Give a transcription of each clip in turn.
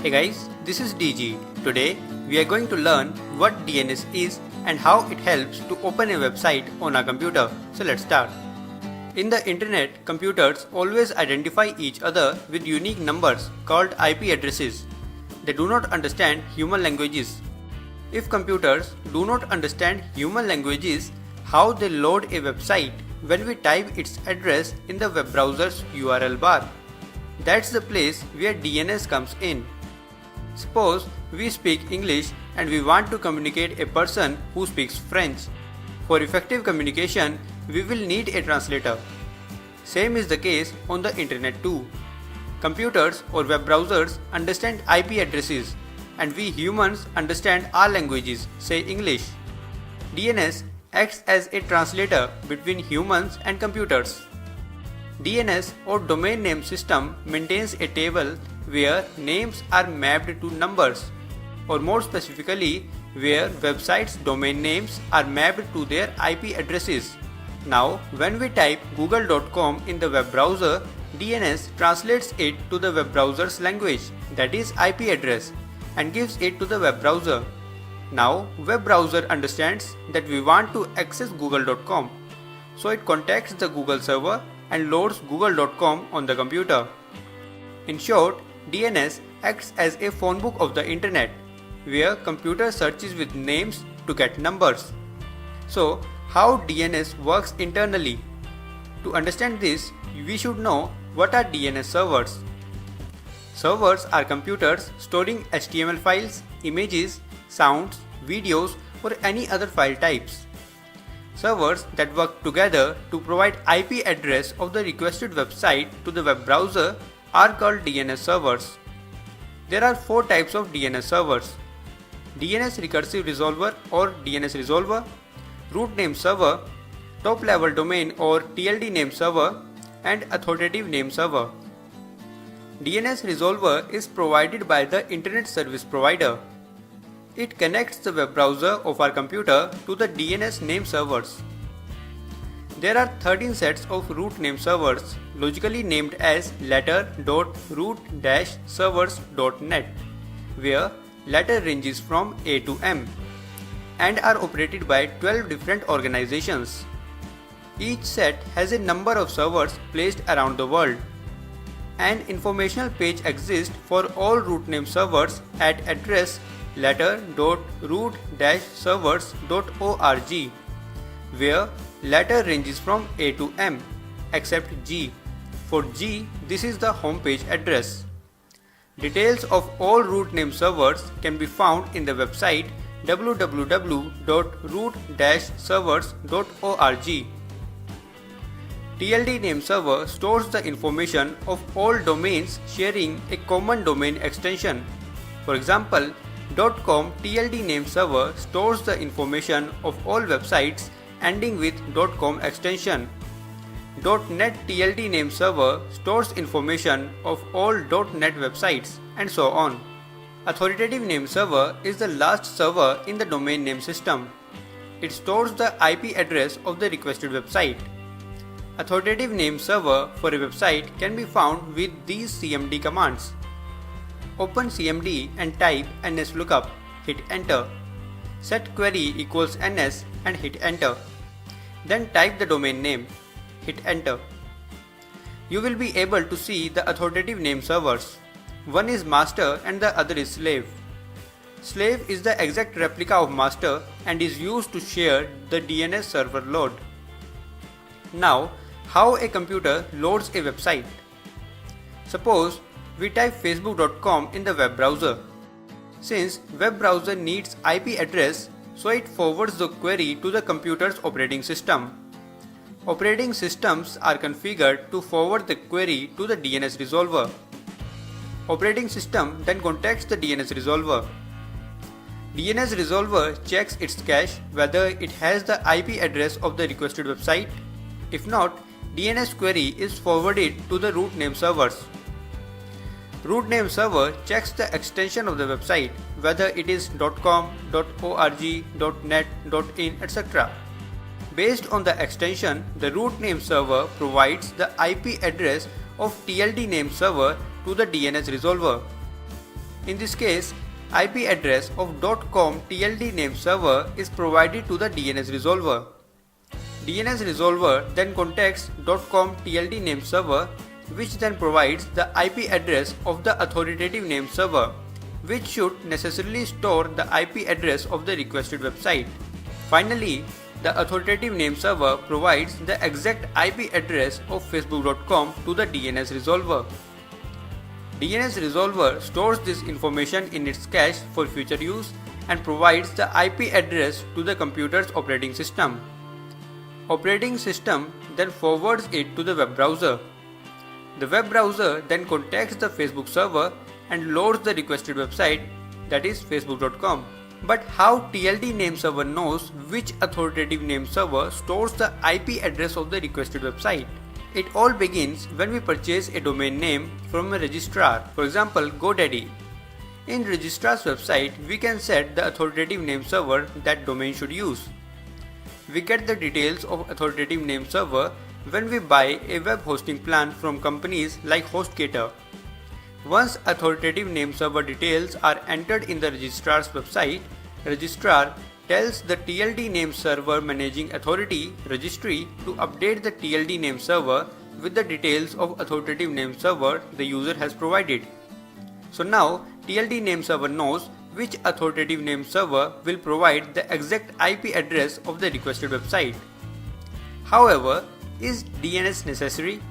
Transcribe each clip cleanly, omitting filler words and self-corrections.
Hey guys, this is DG. Today we are going to learn what DNS is and how it helps to open a website on our computer. So let's start. In the internet, computers always identify each other with unique numbers called IP addresses. They do not understand human languages. If computers do not understand human languages, how they load a website when we type its address in the web browser's URL bar? That's the place where DNS comes in. Suppose we speak English and we want to communicate a person who speaks French. For effective communication, we will need a translator. Same is the case on the internet too. Computers or web browsers understand IP addresses, and we humans understand our languages, say English. DNS acts as a translator between humans and computers. DNS or domain name system maintains a table where names are mapped to numbers, or more specifically, where websites' domain names are mapped to their IP addresses. Now, when we type google.com in the web browser, DNS translates it to the web browser's language, that is IP address, and gives it to the web browser. Now, web browser understands that we want to access google.com, so it contacts the Google server and loads google.com on the computer. In short, DNS acts as a phone book of the internet, where computer searches with names to get numbers. So, how DNS works internally? To understand this, we should know what are DNS servers. Servers are computers storing HTML files, images, sounds, videos, or any other file types. Servers that work together to provide IP address of the requested website to the web browser are called DNS servers. There are 4 types of DNS servers: DNS recursive resolver or DNS resolver, root name server, top level domain or TLD name server, and authoritative name server. DNS resolver is provided by the internet service provider. It connects the web browser of our computer to the DNS name servers. There are 13 sets of root name servers, logically named as letter.root-servers.net, where letter ranges from A to M, and are operated by 12 different organizations. Each set has a number of servers placed around the world. An informational page exists for all root name servers at address letter.root-servers.org, where letter ranges from A to M, except G. For G, this is the home page address. Details of all root name servers can be found in the website www.root-servers.org. TLD name server stores the information of all domains sharing a common domain extension. For example, .com TLD name server stores the information of all websites ending with .com extension. .net TLD name server stores information of all .net websites, and so on. Authoritative name server is the last server in the domain name system. It stores the IP address of the requested website. Authoritative name server for a website can be found with these CMD commands. Open CMD and type nslookup, hit enter. Set query equals ns and hit enter. Then type the domain name, hit enter. You will be able to see the authoritative name servers. One is master and the other is slave. Slave is the exact replica of master and is used to share the DNS server load. Now, how a computer loads a website. Suppose we type facebook.com in the web browser. Since web browser needs IP address, so it forwards the query to the computer's operating system. Operating systems are configured to forward the query to the DNS resolver. Operating system then contacts the DNS resolver. DNS resolver checks its cache whether it has the IP address of the requested website. If not, DNS query is forwarded to the root name servers. Root name server checks the extension of the website, whether it is .com, .org, .net, .in, etc. Based on the extension, the root name server provides the IP address of TLD name server to the DNS resolver. In this case, IP address of .com TLD name server is provided to the DNS resolver. DNS resolver then contacts .com TLD name server, which then provides the IP address of the authoritative name server, which should necessarily store the IP address of the requested website. Finally, the authoritative name server provides the exact IP address of facebook.com to the DNS resolver. DNS resolver stores this information in its cache for future use and provides the IP address to the computer's operating system. Operating system then forwards it to the web browser. The web browser then contacts the Facebook server and loads the requested website, that is facebook.com. But how TLD name server knows which authoritative name server stores the IP address of the requested website? It all begins when we purchase a domain name from a registrar, for example GoDaddy. In registrar's website, we can set the authoritative name server that domain should use. We get the details of authoritative name server when we buy a web hosting plan from companies like HostGator. Once authoritative name server details are entered in the registrar's website, registrar tells the TLD name server managing authority, Registry, to update the TLD name server with the details of authoritative name server the user has provided. So now TLD name server knows which authoritative name server will provide the exact IP address of the requested website. However, is DNS necessary?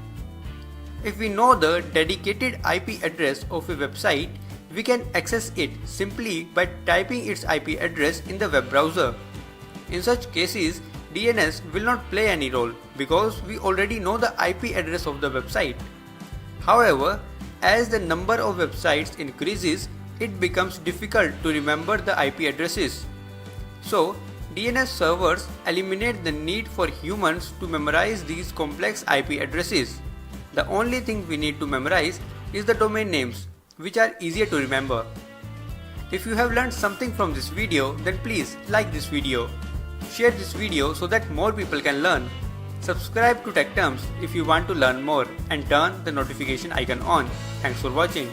If we know the dedicated IP address of a website, we can access it simply by typing its IP address in the web browser. In such cases, DNS will not play any role because we already know the IP address of the website. However, as the number of websites increases, it becomes difficult to remember the IP addresses. So, DNS servers eliminate the need for humans to memorize these complex IP addresses. The only thing we need to memorize is the domain names, which are easier to remember. If you have learned something from this video, then please like this video. Share this video so that more people can learn. Subscribe to Tech Terms if you want to learn more and turn the notification icon on. Thanks for watching.